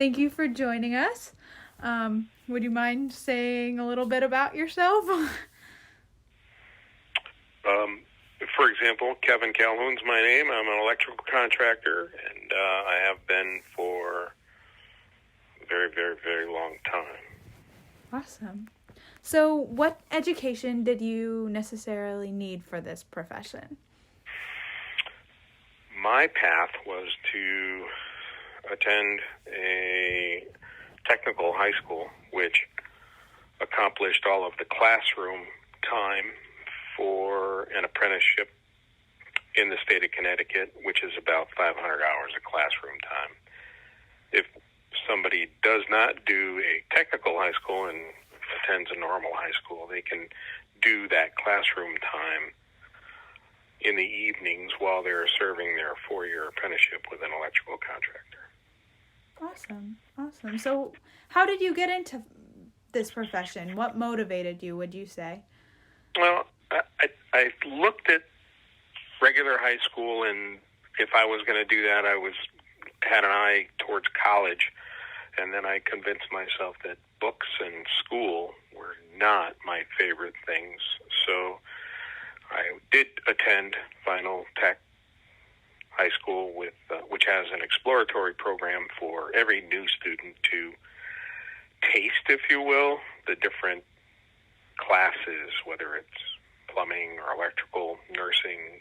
Thank you for joining us. Would you mind saying a little bit about yourself? Um, for example, Kevin Calhoun's my name. I'm an electrical contractor, and I have been for a very, very, very long time. Awesome. So, what education did you necessarily need for this profession? My path was to attend a technical high school, which accomplished all of the classroom time for an apprenticeship in the state of Connecticut, which is about 500 hours of classroom time. If somebody does not do a technical high school and attends a normal high school, they can do that classroom time in the evenings while they're serving their 4-year apprenticeship with an electrical contractor. Awesome. So, how did you get into this profession? What motivated you, would you say? Well, I looked at regular high school, and if I was going to do that, had an eye towards college, and then I convinced myself that books and school were not my favorite things. So I did attend Final Tech High School, which has an exploratory program for every new student to taste, if you will, the different classes, whether it's plumbing or electrical, nursing,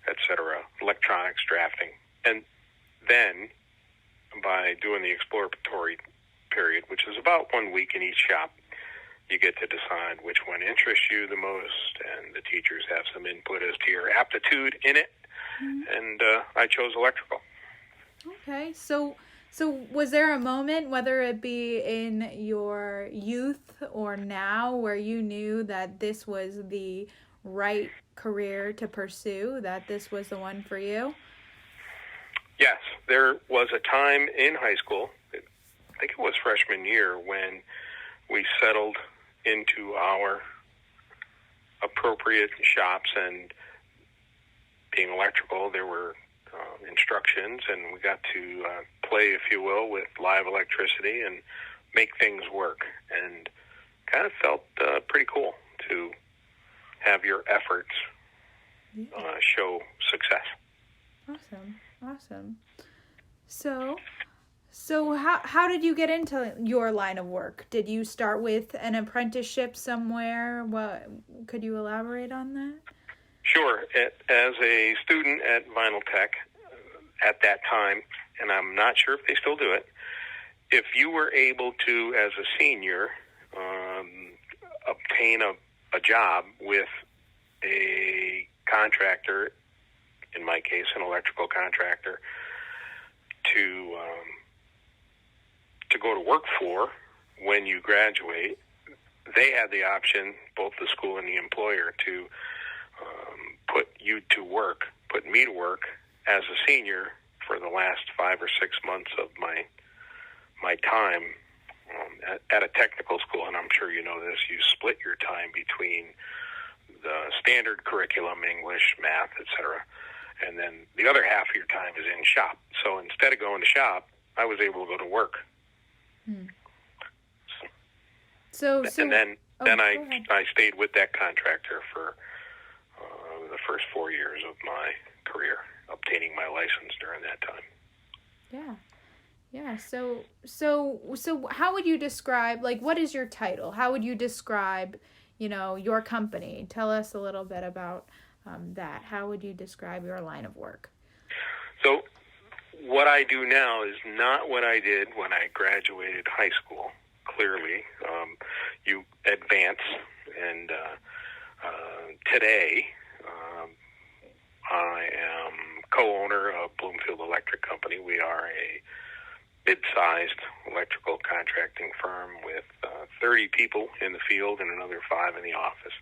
etc., electronics, drafting. And then by doing the exploratory period, which is about 1 week in each shop, you get to decide which one interests you the most, and the teachers have some input as to your aptitude in it. Mm-hmm. And I chose electrical. Okay, so was there a moment, whether it be in your youth or now, where you knew that this was the right career to pursue, that this was the one for you? Yes, there was a time in high school, I think it was freshman year, when we settled into our appropriate shops, and being electrical, there were instructions, and we got to play, if you will, with live electricity and make things work, and kind of felt pretty cool to have your efforts show success. Awesome. So how did you get into your line of work? Did you start with an apprenticeship somewhere? What could you elaborate on that? Sure. As a student at Vinyl Tech at that time, and I'm not sure if they still do it, if you were able to, as a senior, obtain a job with a contractor, in my case, an electrical contractor, to go to work for when you graduate, they had the option, both the school and the employer, to put me to work as a senior for the last 5 or 6 months of my time at a technical school. And I'm sure you know this, you split your time between the standard curriculum, English, math, etc., and then the other half of your time is in shop. So instead of going to shop, I was able to go to work. And then I stayed with that contractor for the first 4 years of my career, obtaining my license during that time. Yeah. So how would you describe, like, what is your title? How would you describe, your company? Tell us a little bit about that. How would you describe your line of work? So what I do now is not what I did when I graduated high school. Clearly, you advance, and today I am co-owner of Bloomfield Electric Company. We are a mid-sized electrical contracting firm with 30 people in the field and another 5 in the office.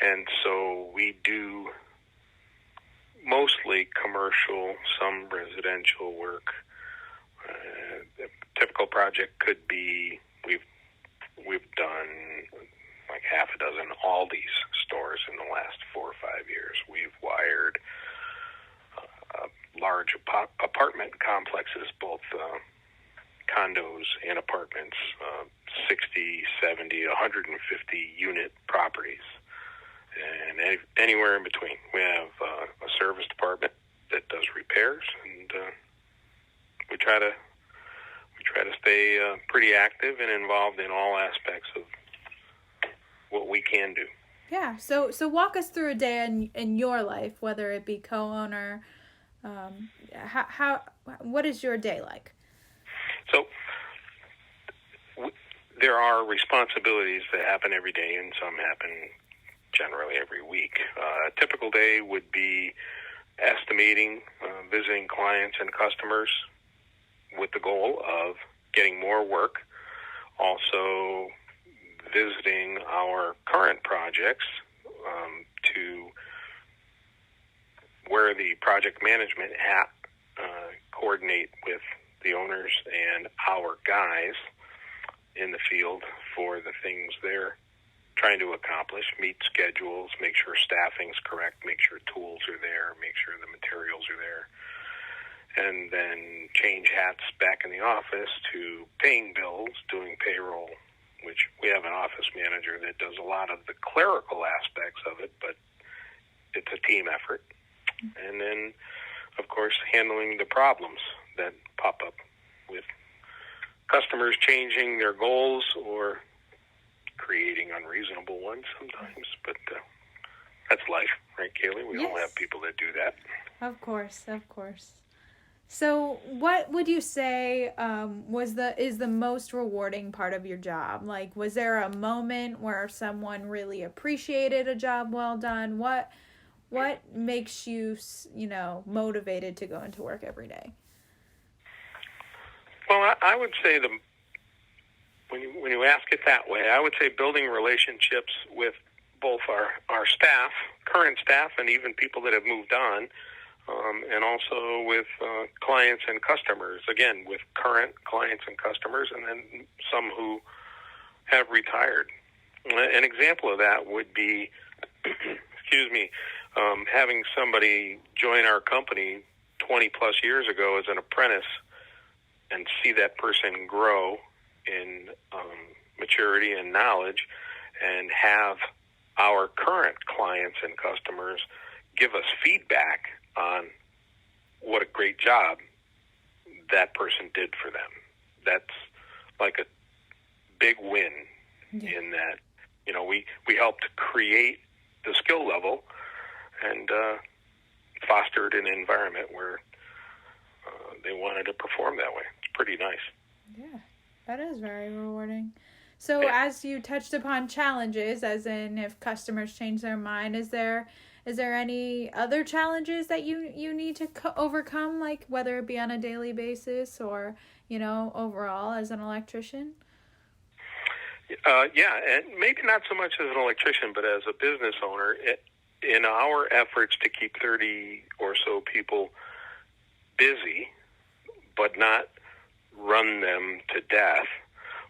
And so we do mostly commercial, some residential work. A typical project could be, we've done like half a dozen Aldi's stores in the last 4 or 5 years. We've wired large apartment complexes, both condos and apartments, 60, 70, 150 unit properties, and anywhere in between. We have a service department that does repairs, and we try to stay pretty active and involved in all aspects of what we can do. Yeah. So walk us through a day in your life, whether it be co-owner. What is your day like? So there are responsibilities that happen every day, and some happen generally every week. A typical day would be estimating, visiting clients and customers with the goal of getting more work. Also visiting our current projects to wear the project management hat, coordinate with the owners and our guys in the field for the things they're trying to accomplish, meet schedules, make sure staffing's correct, make sure tools are there, make sure the materials are there, and then change hats back in the office to paying bills, doing payroll, which we have an office manager that does a lot of the clerical aspects of it, but it's a team effort. And then, of course, handling the problems that pop up with customers changing their goals or creating unreasonable ones sometimes. But that's life, right, Kaylee? We all have people that do that. Of course. So what would you say is the most rewarding part of your job? Like, was there a moment where someone really appreciated a job well done? What makes you, motivated to go into work every day? Well, I would say when you ask it that way, I would say building relationships with both our staff, current staff, and even people that have moved on, and also with clients and customers. Again, with current clients and customers, and then some who have retired. An example of that would be, having somebody join our company 20 plus years ago as an apprentice and see that person grow in maturity and knowledge, and have our current clients and customers give us feedback on what a great job that person did for them. That's like a big win in that, we helped create the skill level and fostered an environment where they wanted to perform that way. It's pretty nice. Yeah, that is very rewarding. So as you touched upon challenges, as in if customers change their mind, is there any other challenges that you need to overcome, like whether it be on a daily basis or, overall as an electrician? And maybe not so much as an electrician, but as a business owner, in our efforts to keep 30 or so people busy, but not run them to death,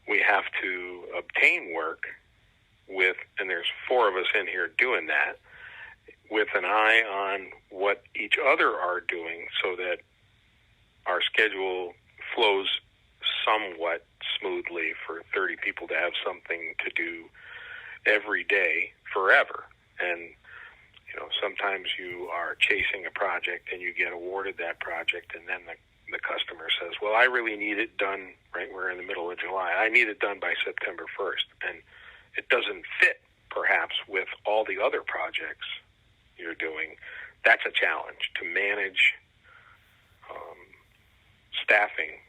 we have to obtain work and there's 4 of us in here doing that, with an eye on what each other are doing so that our schedule flows somewhat smoothly for 30 people to have something to do every day forever. And, sometimes you are chasing a project and you get awarded that project, and then the customer says, well, I really need it done, right? We're in the middle of July. I need it done by September 1st. And it doesn't fit, perhaps, with all the other projects you're doing. That's a challenge to manage staffing,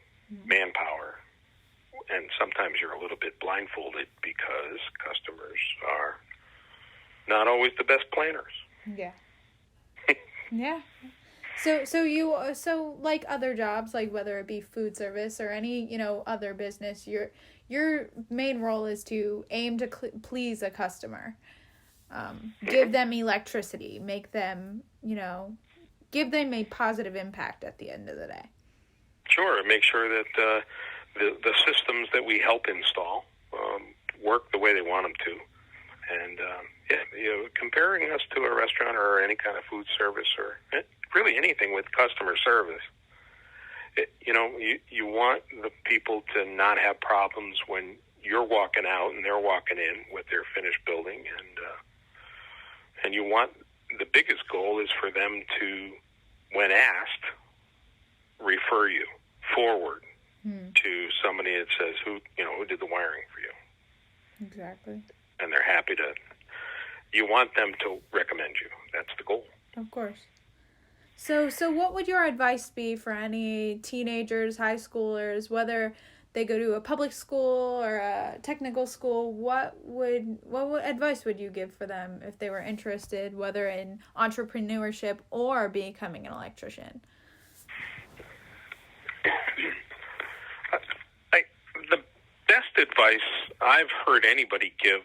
manpower, and sometimes you're a little bit blindfolded because customers are not always the best planners. Yeah. Yeah. So like other jobs, like whether it be food service or any, other business, your main role is to aim to please a customer. Give them electricity, make them, give them a positive impact at the end of the day. Sure. Make sure that the systems that we help install work the way they want them to. And, comparing us to a restaurant or any kind of food service or really anything with customer service, You want the people to not have problems when you're walking out and they're walking in with their finished building, and you want, the biggest goal is for them to, when asked, refer you forward to somebody that says who did the wiring for you. Exactly. And they're happy to. You want them to recommend you. That's the goal. Of course. So what would your advice be for any teenagers, high schoolers, whether they go to a public school or a technical school? What advice would you give for them if they were interested, whether in entrepreneurship or becoming an electrician? The best advice I've heard anybody give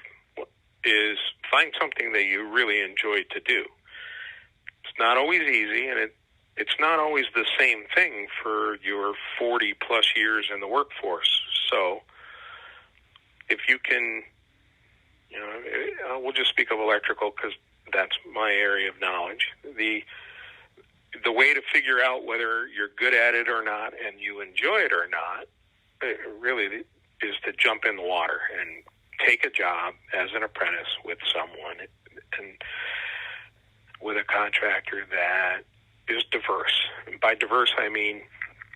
is find something that you really enjoy to do. It's not always easy, and it's not always the same thing for your 40 plus years in the workforce. So if you can, we'll just speak of electrical because that's my area of knowledge. The way to figure out whether you're good at it or not and you enjoy it or not, it really is to jump in the water and take a job as an apprentice with someone, and with a contractor that is diverse. And by diverse, I mean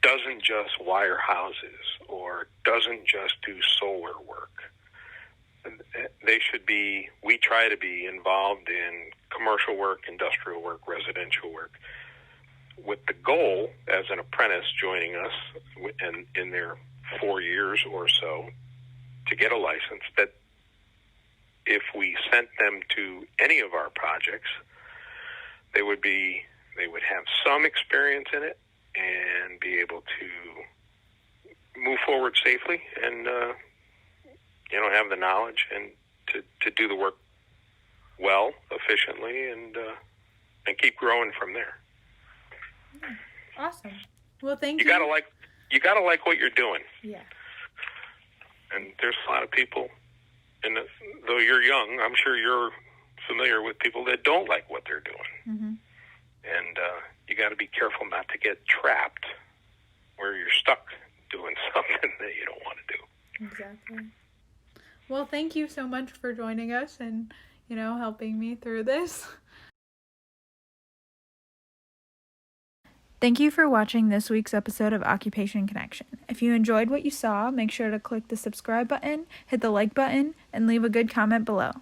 doesn't just wire houses or doesn't just do solar work. We try to be involved in commercial work, industrial work, residential work, with the goal as an apprentice joining us in their 4 years or so to get a license, that if we sent them to any of our projects, they would have some experience in it and be able to move forward safely and have the knowledge and to do the work well, efficiently, and keep growing from there. Awesome. Well, thank you. You gotta like what you're doing. Yeah. And there's a lot of people, and though you're young, I'm sure you're familiar with people that don't like what they're doing. Mm-hmm. And you got to be careful not to get trapped where you're stuck doing something that you don't want to do. Exactly. Well, thank you so much for joining us and, helping me through this. Thank you for watching this week's episode of Occupation Connection. If you enjoyed what you saw, make sure to click the subscribe button, hit the like button, and leave a good comment below.